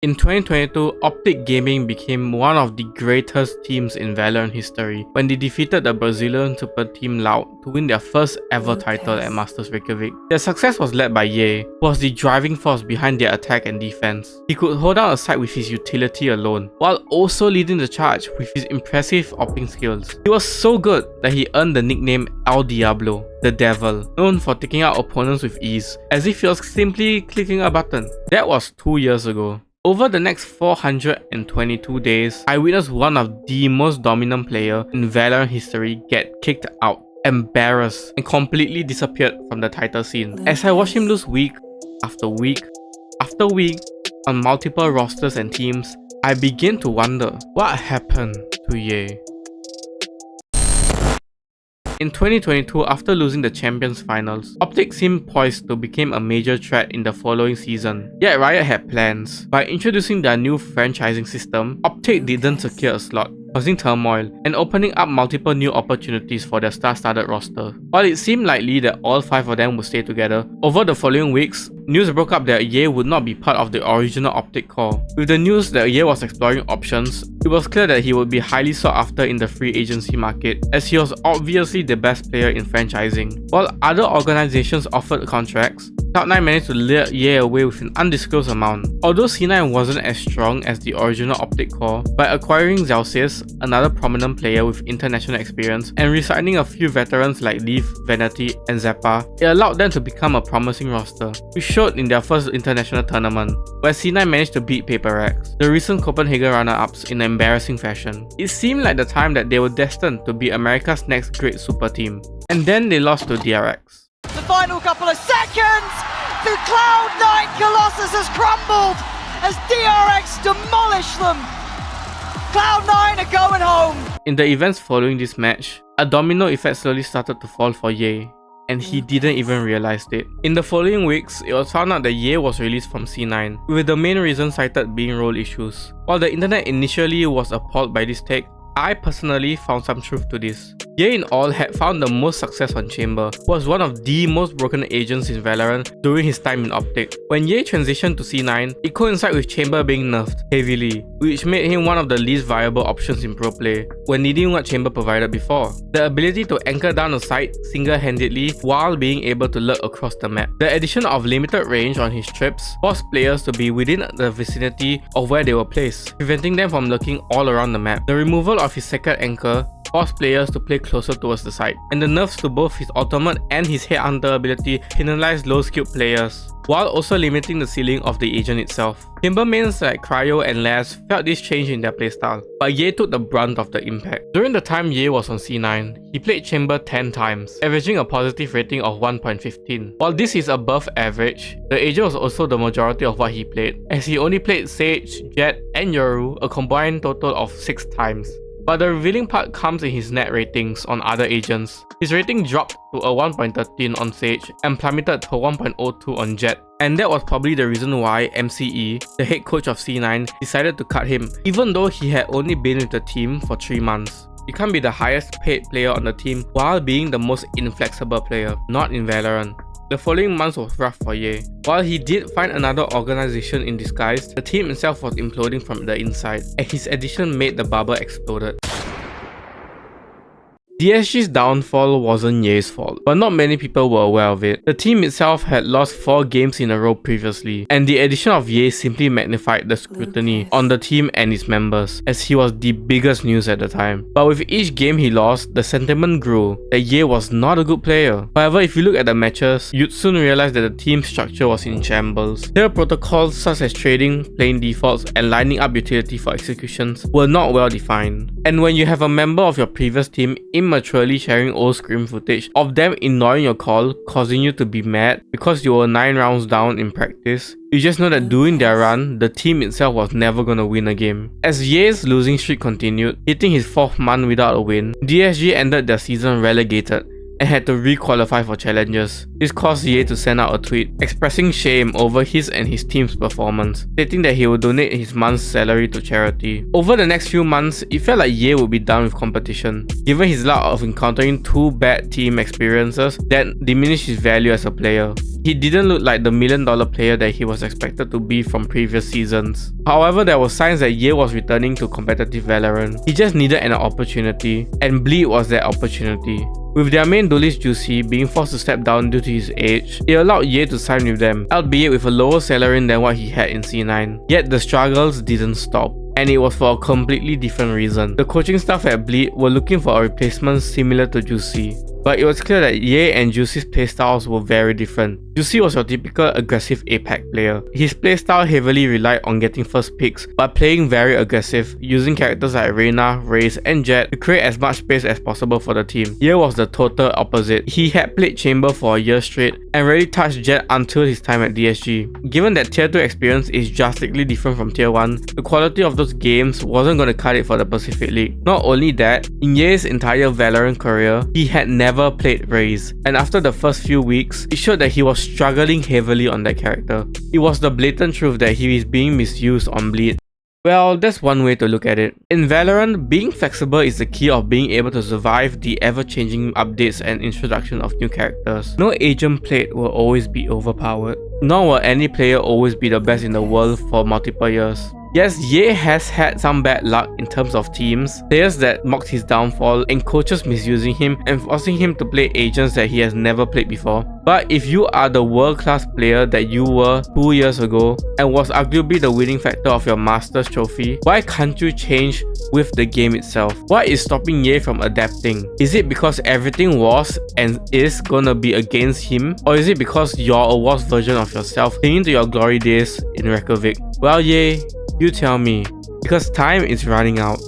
In 2022, Optic Gaming became one of the greatest teams in Valorant history when they defeated the Brazilian super team Loud to win their first ever title at Masters Reykjavik. Their success was led by Ye, who was the driving force behind their attack and defense. He could hold down a site with his utility alone, while also leading the charge with his impressive opping skills. He was so good that he earned the nickname El Diablo, the Devil, known for taking out opponents with ease, as if he was simply clicking a button. That was 2 years ago. Over the next 422 days, I witnessed one of the most dominant players in Valorant history get kicked out, embarrassed, and completely disappeared from the title scene. As I watched him lose week after week after week on multiple rosters and teams, I began to wonder what happened to Ye. In 2022, after losing the Champions Finals, Optic seemed poised to become a major threat in the following season. Yet Riot had plans. By introducing their new franchising system, Optic didn't secure a slot, causing turmoil and opening up multiple new opportunities for their star-studded roster. While it seemed likely that all 5 of them would stay together, over the following weeks, news broke up that Ye would not be part of the original Optic core. With the news that Ye was exploring options, it was clear that he would be highly sought after in the free agency market, as he was obviously the best player in franchising. While other organizations offered contracts, Cloud9 managed to lure Ye away with an undisclosed amount. Although C9 wasn't as strong as the original Optic core, by acquiring Celsius, another prominent player with international experience, and re-signing a few veterans like Leaf, Vanity, and Zappa, it allowed them to become a promising roster, which showed in their first international tournament, where C9 managed to beat PaperX, the recent Copenhagen runner-ups, in an embarrassing fashion. It seemed like the time that they were destined to be America's next great super team. And then they lost to DRX. The final couple of seconds, the Cloud9 Colossus has crumbled as DRX demolish them. Cloud9 are going home. In the events following this match, a domino effect slowly started to fall for Ye, and he didn't even realize it. In the following weeks, it was found out that Ye was released from C9, with the main reason cited being role issues. While the internet initially was appalled by this take, I personally found some truth to this. Ye in all had found the most success on Chamber, who was one of the most broken agents in Valorant during his time in Optic. When Ye transitioned to C9, it coincided with Chamber being nerfed heavily, which made him one of the least viable options in pro play, when needing what Chamber provided before: the ability to anchor down a site single-handedly while being able to lurk across the map. The addition of limited range on his trips forced players to be within the vicinity of where they were placed, preventing them from lurking all around the map. The removal of his second anchor forced players to play closer towards the site, and the nerfs to both his ultimate and his headhunter ability penalized low-skilled players, while also limiting the ceiling of the agent itself. Chamber mains like Cryo and Laz felt this change in their playstyle, but Ye took the brunt of the impact. During the time Ye was on C9, he played Chamber 10 times, averaging a positive rating of 1.15. While this is above average, the agent was also the majority of what he played, as he only played Sage, Jett, and Yoru a combined total of 6 times. But the revealing part comes in his net ratings on other agents. His rating dropped to a 1.13 on Sage and plummeted to 1.02 on Jett. And that was probably the reason why MCE, the head coach of C9, decided to cut him, even though he had only been with the team for 3 months. You can't be the highest paid player on the team while being the most inflexible player, not in Valorant. The following months was rough for Ye. While he did find another organization in disguise, the team itself was imploding from the inside, and his addition made the bubble exploded. DSG's downfall wasn't Ye's fault, but not many people were aware of it. The team itself had lost 4 games in a row previously, and the addition of Ye simply magnified the scrutiny on the team and its members, as he was the biggest news at the time. But with each game he lost, the sentiment grew that Ye was not a good player. However, if you look at the matches, you'd soon realize that the team structure was in shambles. Their protocols such as trading, playing defaults, and lining up utility for executions were not well defined. And when you have a member of your previous team immaturely sharing old scrim footage of them ignoring your call, causing you to be mad because you were 9 rounds down in practice, you just know that during their run, the team itself was never gonna win a game. As Ye's losing streak continued, hitting his 4th month without a win, DSG ended their season relegated and had to re-qualify for challenges. This caused Ye to send out a tweet expressing shame over his and his team's performance, stating that he would donate his month's salary to charity. Over the next few months, it felt like Ye would be done with competition, given his luck of encountering 2 bad team experiences that diminished his value as a player. he didn't look like the million-dollar player that he was expected to be from previous seasons. However, there were signs that Ye was returning to competitive Valorant. He just needed an opportunity, and Bleed was that opportunity. With their main duelist Juicy being forced to step down due to his age, it allowed Ye to sign with them, albeit with a lower salary than what he had in C9. Yet the struggles didn't stop, and it was for a completely different reason. The coaching staff at Bleed were looking for a replacement similar to Juicy, but it was clear that Ye and Juicy's playstyles were very different. Juicy was your typical aggressive APAC player. His playstyle heavily relied on getting first picks by playing very aggressive, using characters like Reyna, Raze, and Jett to create as much space as possible for the team. Ye was the total opposite. He had played Chamber for a year straight and rarely touched Jett until his time at DSG. Given that Tier 2 experience is drastically different from Tier 1, the quality of those games wasn't going to cut it for the Pacific League. Not only that, in Ye's entire Valorant career, he had never played Raze, and after the first few weeks, it showed that he was struggling heavily on that character. It was the blatant truth that he is being misused on Bleed. Well, that's one way to look at it. In Valorant, being flexible is the key of being able to survive the ever-changing updates and introduction of new characters. No agent played will always be overpowered, nor will any player always be the best in the world for multiple years. Yes, Ye has had some bad luck in terms of teams, players that mocked his downfall, and coaches misusing him and forcing him to play agents that he has never played before. But if you are the world-class player that you were 2 years ago and was arguably the winning factor of your Masters trophy, why can't you change with the game itself? What is stopping Ye from adapting? Is it because everything was and is gonna be against him? Or is it because you're a worse version of yourself clinging to your glory days in Reykjavik? Well, Ye, you tell me, because time is running out.